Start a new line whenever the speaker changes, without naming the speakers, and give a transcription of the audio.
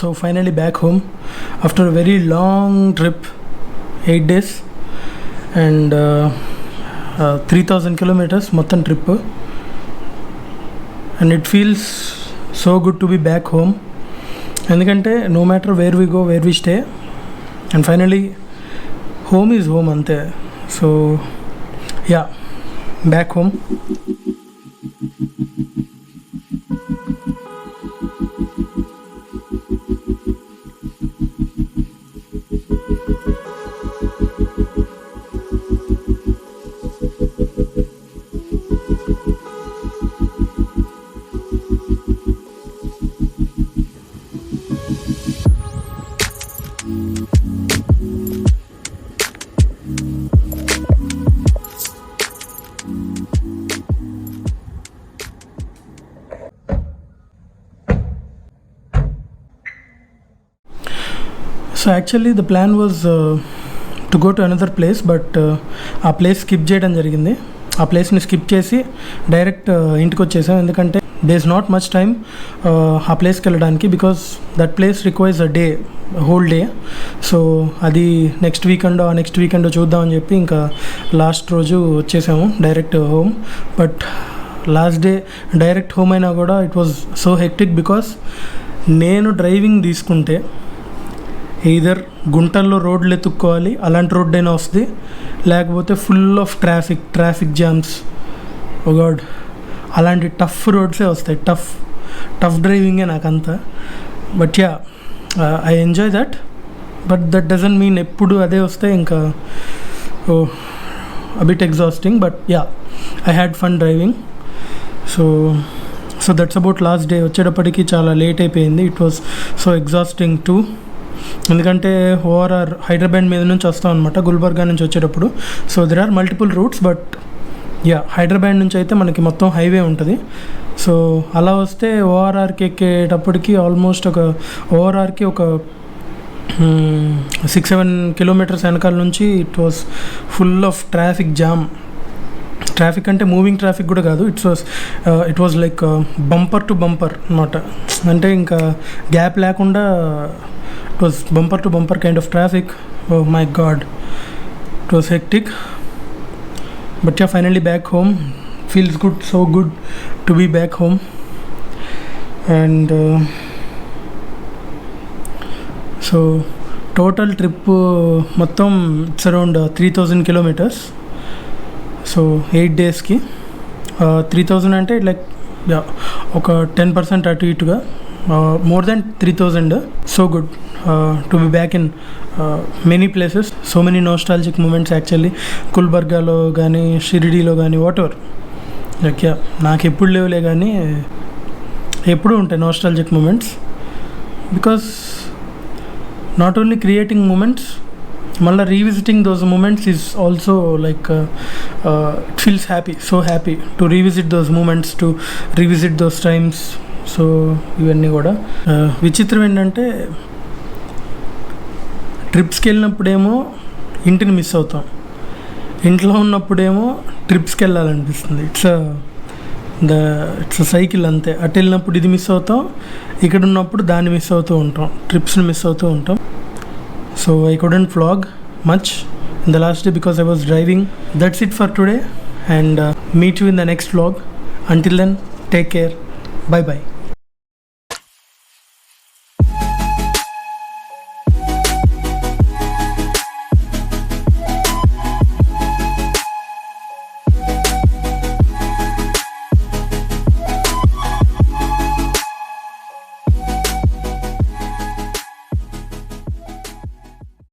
So finally back home after a very long trip, 8 days and 3000 kilometers mottham trip, and it feels so good to be back home ఎందుకంటే no matter where we go, where we stay, and finally home is home ante. So yeah, back home. So actually the plan was to go to another place, but ఆ place skip చేయడం జరిగింది. ఆ ప్లేస్ని skip చేసి direct ఇంటికి వచ్చేసాం, ఎందుకంటే there is not much time ఆ ప్లేస్కి వెళ్ళడానికి, because that place requires a day, whole day. So అది నెక్స్ట్ వీకెండ్ చూద్దామని చెప్పి ఇంకా లాస్ట్ రోజు వచ్చేసాము direct home. But last day direct home అయినా కూడా it was so hectic, because నేను డ్రైవింగ్ తీసుకుంటే ఎయిదర్ గుంటల్లో రోడ్లు ఎత్తుక్కోవాలి, అలాంటి రోడ్ అయినా వస్తుంది, లేకపోతే full of traffic jams, oh god, అలాంటి టఫ్ రోడ్సే వస్తాయి. టఫ్ డ్రైవింగే నాకంతా. But yeah, I enjoy that, but that doesn't mean ఎప్పుడు అదే వస్తే ఇంకా a bit exhausting. But yeah, I had fun driving. So that's about last day. వచ్చేటప్పటికి చాలా లేట్ అయిపోయింది. It was so exhausting too, ఎందుకంటే ఓఆర్ఆర్ హైదరాబాద్ మీద నుంచి వస్తాం అనమాట, గుల్బర్గా నుంచి వచ్చేటప్పుడు. So there are multiple routes, but yeah, Hyderabad నుంచి అయితే మనకి మొత్తం హైవే ఉంటుంది. సో అలా వస్తే ఓఆర్ఆర్కి ఎక్కేటప్పటికి ఆల్మోస్ట్ ఓఆర్ఆర్కి ఒక 6-7 కిలోమీటర్స్ వెనకాల నుంచి it was full of traffic jam. Traffic అంటే మూవింగ్ ట్రాఫిక్ కూడా కాదు, it was like bumper to bumper అనమాట. అంటే ఇంకా గ్యాప్ లేకుండా it was bumper to bumper kind of traffic. Oh my god, it was hectic. But yeah, finally back home. Feels good, so good to be back home. And so total trip మొత్తం it's around 3000 kilometers. So 8 days ki 3000 అంటే like yeah ఒక 10% అటు ఇటుగా more than 3000. So good to be back in many places, so many nostalgic moments actually. గుల్బర్గాలో కానీ షిరిడీలో కానీ whatever, like yeah, నాకు ఎప్పుడు లేవులే కానీ ఎప్పుడు ఉంటాయి nostalgic moments, because not only creating moments, మళ్ళీ revisiting those moments is also like it feels happy, so happy to revisit those moments, to revisit those times. So ఇవన్నీ కూడా విచిత్రం ఏంటంటే, ట్రిప్స్కి వెళ్ళినప్పుడేమో ఇంటిని మిస్ అవుతాం, ఇంట్లో ఉన్నప్పుడేమో ట్రిప్స్కి వెళ్ళాలనిపిస్తుంది. ఇట్స్ సైకిల్ అంతే. అటు వెళ్ళినప్పుడు ఇది మిస్ అవుతాం, ఇక్కడ ఉన్నప్పుడు దాన్ని మిస్ అవుతూ ఉంటాం, ట్రిప్స్ని మిస్ అవుతూ ఉంటాం. So I couldn't vlog much in the last day because I was driving. That's it for today, and meet you in the next vlog. Until then, take care. Bye bye.